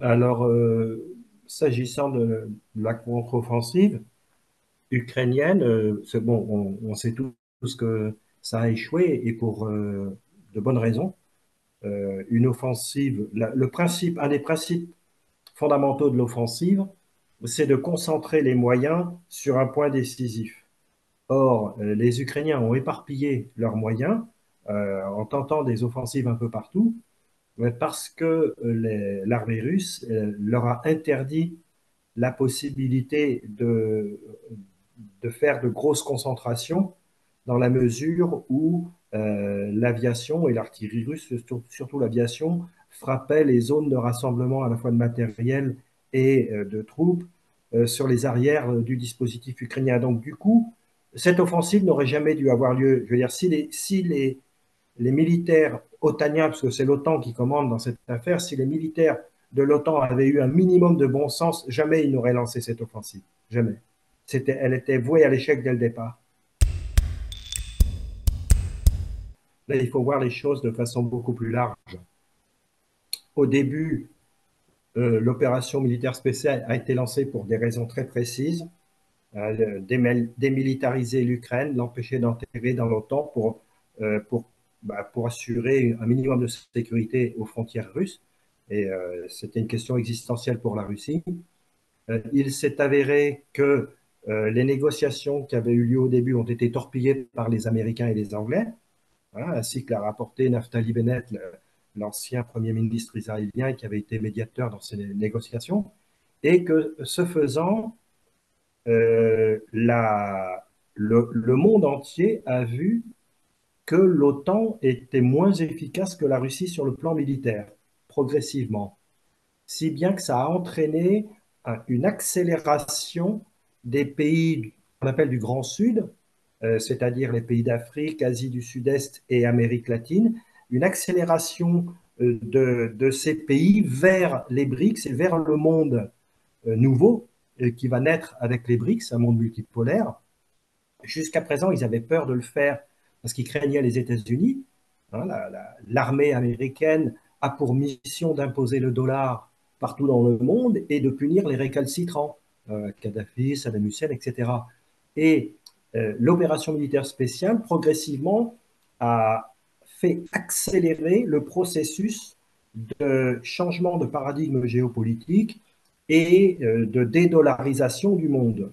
Alors, s'agissant de la contre-offensive ukrainienne, c'est bon, on sait tous que ça a échoué et pour de bonnes raisons. Une offensive, le principe, un des principes fondamentaux de l'offensive, c'est de concentrer les moyens sur un point décisif. Or, les Ukrainiens ont éparpillé leurs moyens en tentant des offensives un peu partout, mais parce que l'armée russe leur a interdit la possibilité de faire de grosses concentrations dans la mesure où l'aviation et l'artillerie russe, surtout l'aviation, frappaient les zones de rassemblement à la fois de matériel et de troupes sur les arrières du dispositif ukrainien. Donc du coup, cette offensive n'aurait jamais dû avoir lieu. Je veux dire, si les militaires otaniens, parce que c'est l'OTAN qui commande dans cette affaire, si les militaires de l'OTAN avaient eu un minimum de bon sens, jamais ils n'auraient lancé cette offensive. Jamais. Elle était vouée à l'échec dès le départ. Là, il faut voir les choses de façon beaucoup plus large. Au début, l'opération militaire spéciale a été lancée pour des raisons très précises, démilitariser l'Ukraine, l'empêcher d'entrer dans l'OTAN pour assurer un minimum de sécurité aux frontières russes. Et c'était une question existentielle pour la Russie. Il s'est avéré que les négociations qui avaient eu lieu au début ont été torpillées par les Américains et les Anglais, hein, ainsi que l'a rapporté Naftali Bennett, l'ancien Premier ministre israélien qui avait été médiateur dans ces négociations, et que ce faisant, le monde entier a vu que l'OTAN était moins efficace que la Russie sur le plan militaire, progressivement. Si bien que ça a entraîné une accélération des pays qu'on appelle du Grand Sud, c'est-à-dire les pays d'Afrique, Asie du Sud-Est et Amérique latine, une accélération de ces pays vers les BRICS et vers le monde nouveau qui va naître avec les BRICS, un monde multipolaire. Jusqu'à présent, ils avaient peur de le faire parce qu'ils craignaient les États-Unis. Hein, l'armée américaine a pour mission d'imposer le dollar partout dans le monde et de punir les récalcitrants, Kadhafi, Saddam Hussein, etc. Et l'opération militaire spéciale, progressivement, a fait accélérer le processus de changement de paradigme géopolitique et de dédollarisation du monde.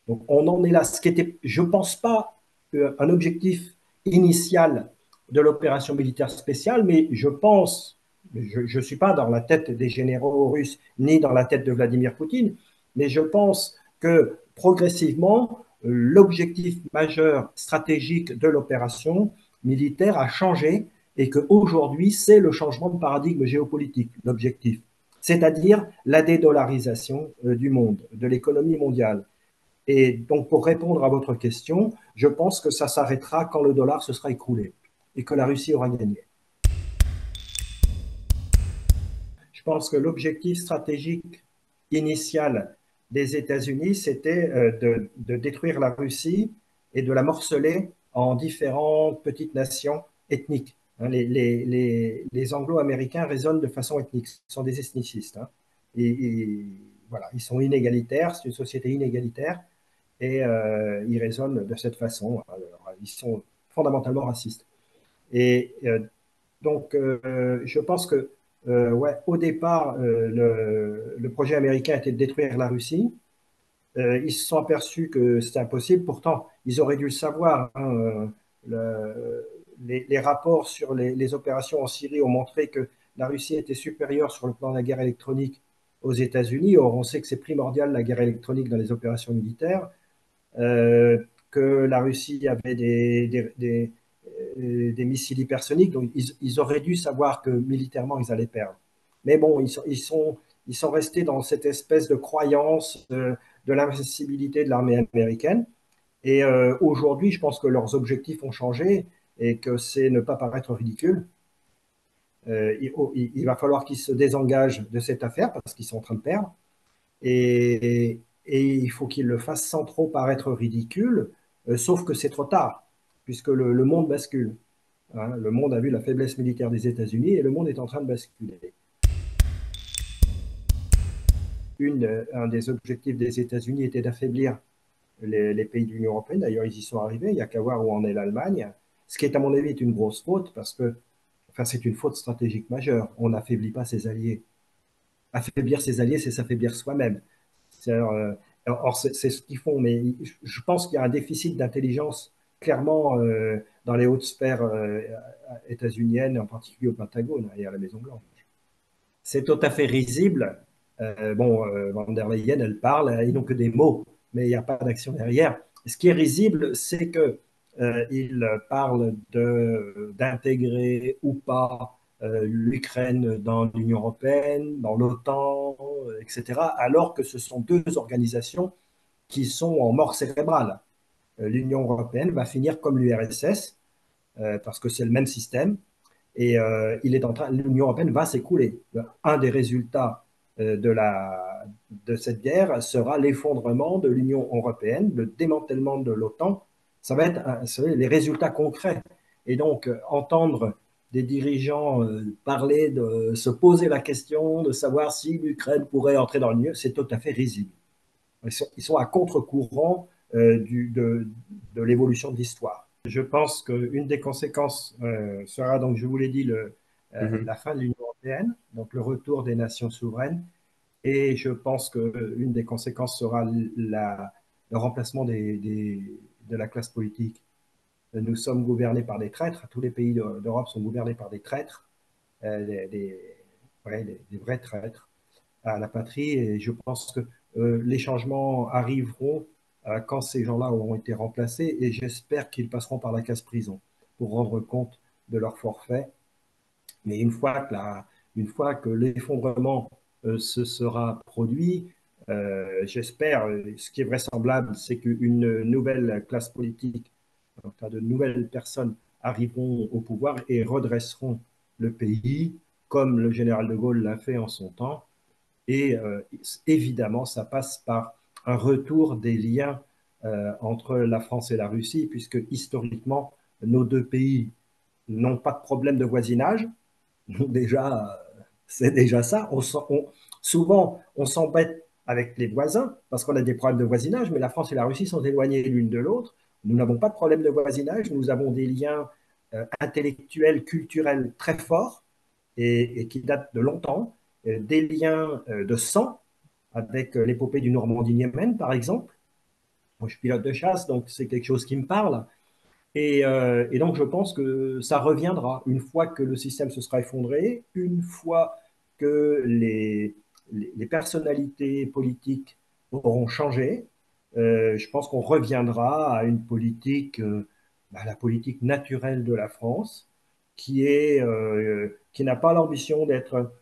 Donc on en est là. Ce qui était, je ne pense pas, un objectif initial de l'opération militaire spéciale, mais je pense, je ne suis pas dans la tête des généraux russes ni dans la tête de Vladimir Poutine, mais je pense que progressivement, l'objectif majeur stratégique de l'opération militaire a changé et qu'aujourd'hui, c'est le changement de paradigme géopolitique, l'objectif, c'est-à-dire la dédollarisation du monde, de l'économie mondiale. Et donc, pour répondre à votre question, je pense que ça s'arrêtera quand le dollar se sera écroulé et que la Russie aura gagné. Je pense que l'objectif stratégique initial des États-Unis, c'était de détruire la Russie et de la morceler en différentes petites nations ethniques. Hein, les Anglo-Américains raisonnent de façon ethnique, ce sont des ethnicistes. Hein. Et voilà, ils sont inégalitaires, c'est une société inégalitaire et ils raisonnent de cette façon. Alors, ils sont fondamentalement racistes. Et donc, je pense que, ouais, au départ, le projet américain était de détruire la Russie. Ils se sont aperçus que c'était impossible. Pourtant, ils auraient dû le savoir. Hein, les rapports sur les opérations en Syrie ont montré que la Russie était supérieure sur le plan de la guerre électronique aux États-Unis. Or, on sait que c'est primordial la guerre électronique dans les opérations militaires. Que la Russie avait des missiles hypersoniques, donc ils auraient dû savoir que militairement ils allaient perdre. Mais bon, ils sont restés dans cette espèce de croyance de l'invincibilité de l'armée américaine. Et aujourd'hui, je pense que leurs objectifs ont changé et que c'est ne pas paraître ridicule. Il va falloir qu'ils se désengagent de cette affaire parce qu'ils sont en train de perdre. Et il faut qu'ils le fassent sans trop paraître ridicule, sauf que c'est trop tard, puisque le monde bascule. Hein. Le monde a vu la faiblesse militaire des États-Unis et le monde est en train de basculer. un des objectifs des États-Unis était d'affaiblir les pays de l'Union européenne. D'ailleurs, ils y sont arrivés. Il n'y a qu'à voir où en est l'Allemagne. Ce qui est, à mon avis, une grosse faute parce que, enfin, c'est une faute stratégique majeure. On n'affaiblit pas ses alliés. Affaiblir ses alliés, c'est s'affaiblir soi-même. Or, c'est ce qu'ils font, mais je pense qu'il y a un déficit d'intelligence clairement dans les hautes sphères états-uniennes, en particulier au Pentagone et à la Maison-Blanche. C'est tout à fait risible. Van der Leyen, elle parle, ils n'ont que des mots, mais il n'y a pas d'action derrière. Ce qui est risible, c'est que il parle d'intégrer ou pas l'Ukraine dans l'Union européenne, dans l'OTAN, etc., alors que ce sont deux organisations qui sont en mort cérébrale. L'Union européenne va finir comme l'URSS, parce que c'est le même système, et l'Union européenne va s'écrouler. Un des résultats de cette guerre sera l'effondrement de l'Union européenne, le démantèlement de l'OTAN. Ça va être les résultats concrets. Et donc, entendre des dirigeants parler, se poser la question de savoir si l'Ukraine pourrait entrer dans l'Union, c'est tout à fait risible. Ils sont à contre-courant de l'évolution de l'histoire. Je pense qu'une des conséquences sera, donc je vous l'ai dit, Mhm. la fin de l'Union européenne, donc le retour des nations souveraines. Et je pense qu'une des conséquences sera le remplacement de la classe politique. Nous sommes gouvernés par des traîtres, tous les pays d'Europe sont gouvernés par des traîtres, des vrais traîtres à la patrie. Et je pense que les changements arriveront quand ces gens-là auront été remplacés. Et j'espère qu'ils passeront par la case prison pour rendre compte de leur forfait. Mais une fois que l'effondrement se sera produit, j'espère, ce qui est vraisemblable, c'est qu'une nouvelle classe politique, enfin, de nouvelles personnes arriveront au pouvoir et redresseront le pays, comme le général de Gaulle l'a fait en son temps. Et évidemment, ça passe par un retour des liens entre la France et la Russie, puisque historiquement, nos deux pays n'ont pas de problème de voisinage. Donc déjà, c'est déjà ça. Souvent, on s'embête avec les voisins parce qu'on a des problèmes de voisinage, mais la France et la Russie sont éloignées l'une de l'autre. Nous n'avons pas de problème de voisinage, nous avons des liens intellectuels, culturels très forts et qui datent de longtemps, des liens de sang avec l'épopée du Normandie-Niemen, par exemple. Moi, je suis pilote de chasse, donc c'est quelque chose qui me parle. Et donc, je pense que ça reviendra une fois que le système se sera effondré, une fois que les personnalités politiques auront changé. Je pense qu'on reviendra à une politique, la politique naturelle de la France, qui n'a pas l'ambition d'être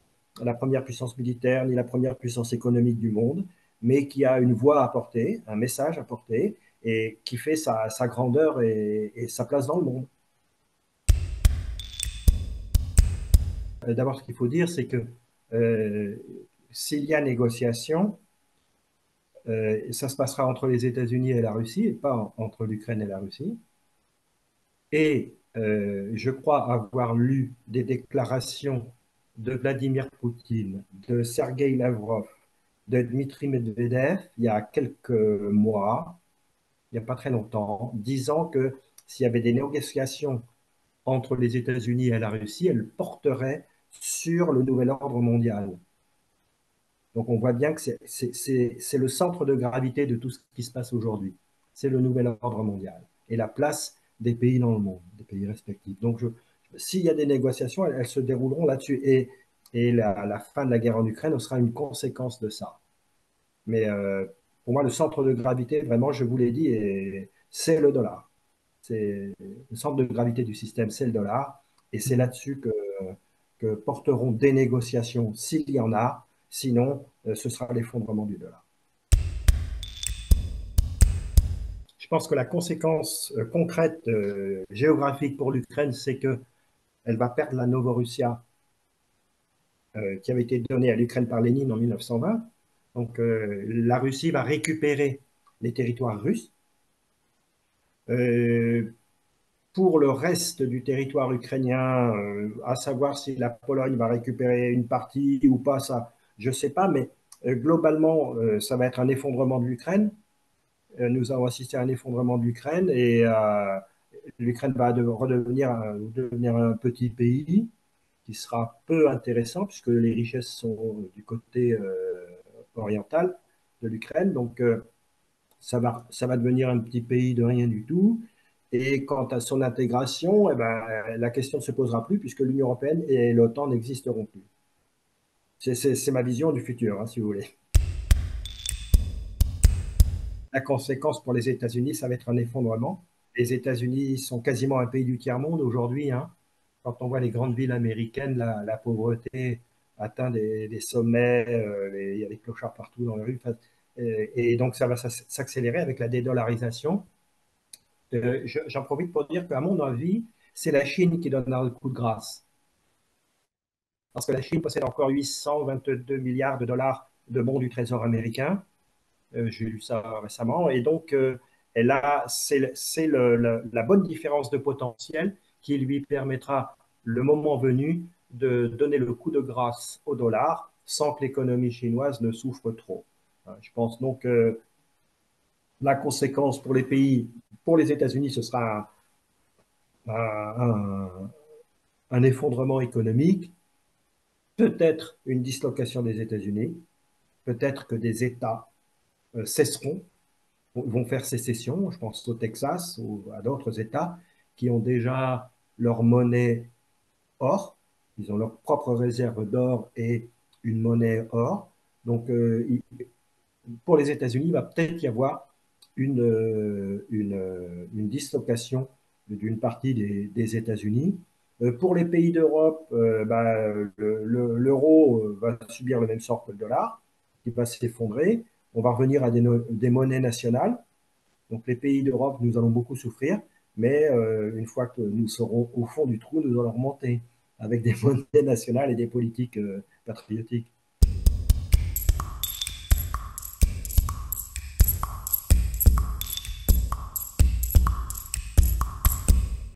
la première puissance militaire ni la première puissance économique du monde, mais qui a une voix à porter, un message à porter, et qui fait sa grandeur et sa place dans le monde. D'abord, ce qu'il faut dire, c'est que euh, s'il y a négociation, ça se passera entre les États-Unis et la Russie, et pas entre l'Ukraine et la Russie. Et je crois avoir lu des déclarations de Vladimir Poutine, de Sergei Lavrov, de Dmitri Medvedev il y a quelques mois, il n'y a pas très longtemps, disant que s'il y avait des négociations entre les États-Unis et la Russie, elles porteraient sur le nouvel ordre mondial. Donc on voit bien que c'est le centre de gravité de tout ce qui se passe aujourd'hui. C'est le nouvel ordre mondial et la place des pays dans le monde, des pays respectifs. Donc s'il y a des négociations, elles se dérouleront là-dessus. Et la fin de la guerre en Ukraine sera une conséquence de ça. Mais pour moi, le centre de gravité, vraiment, je vous l'ai dit, c'est le dollar. C'est le centre de gravité du système, c'est le dollar. Et c'est là-dessus que porteront des négociations s'il y en a. Sinon, ce sera l'effondrement du dollar. Je pense que la conséquence concrète géographique pour l'Ukraine, c'est qu'elle va perdre la Novorussia qui avait été donnée à l'Ukraine par Lénine en 1920. Donc la Russie va récupérer les territoires russes. Euh, pour le reste du territoire ukrainien, à savoir si la Pologne va récupérer une partie ou pas, ça, je ne sais pas, mais Globalement, ça va être un effondrement de l'Ukraine. Nous allons assister à un effondrement de l'Ukraine et l'Ukraine va devenir un petit pays qui sera peu intéressant puisque les richesses sont du côté oriental de l'Ukraine. Donc, ça va devenir un petit pays de rien du tout. Et quant à son intégration, eh ben, la question ne se posera plus puisque l'Union européenne et l'OTAN n'existeront plus. C'est ma vision du futur, hein, si vous voulez. La conséquence pour les États-Unis, ça va être un effondrement. Les États-Unis sont quasiment un pays du tiers-monde aujourd'hui, hein. Quand on voit les grandes villes américaines, la pauvreté atteint des sommets, il y a des clochards partout dans les rues. Enfin, et donc, ça va s'accélérer avec la dédollarisation. J'en profite pour dire qu'à mon avis, c'est la Chine qui donnera le coup de grâce. Parce que la Chine possède encore 822 milliards de dollars de bons du Trésor américain. J'ai lu ça récemment. Et donc, la bonne différence de potentiel qui lui permettra, le moment venu, de donner le coup de grâce au dollar sans que l'économie chinoise ne souffre trop. Je pense donc que la conséquence pour les pays, pour les États-Unis, ce sera un, un effondrement économique, peut-être une dislocation des États-Unis, peut-être que des États cesseront, vont faire sécession. Je pense au Texas ou à d'autres États qui ont déjà leur monnaie or, ils ont leur propre réserve d'or et une monnaie or. Donc, pour les États-Unis, il va peut-être y avoir une dislocation d'une partie des États-Unis. Pour les pays d'Europe, bah, l'euro va subir le même sort que le dollar, qui va s'effondrer. On va revenir à des monnaies nationales. Donc les pays d'Europe, nous allons beaucoup souffrir, mais une fois que nous serons au fond du trou, nous allons remonter avec des monnaies nationales et des politiques patriotiques.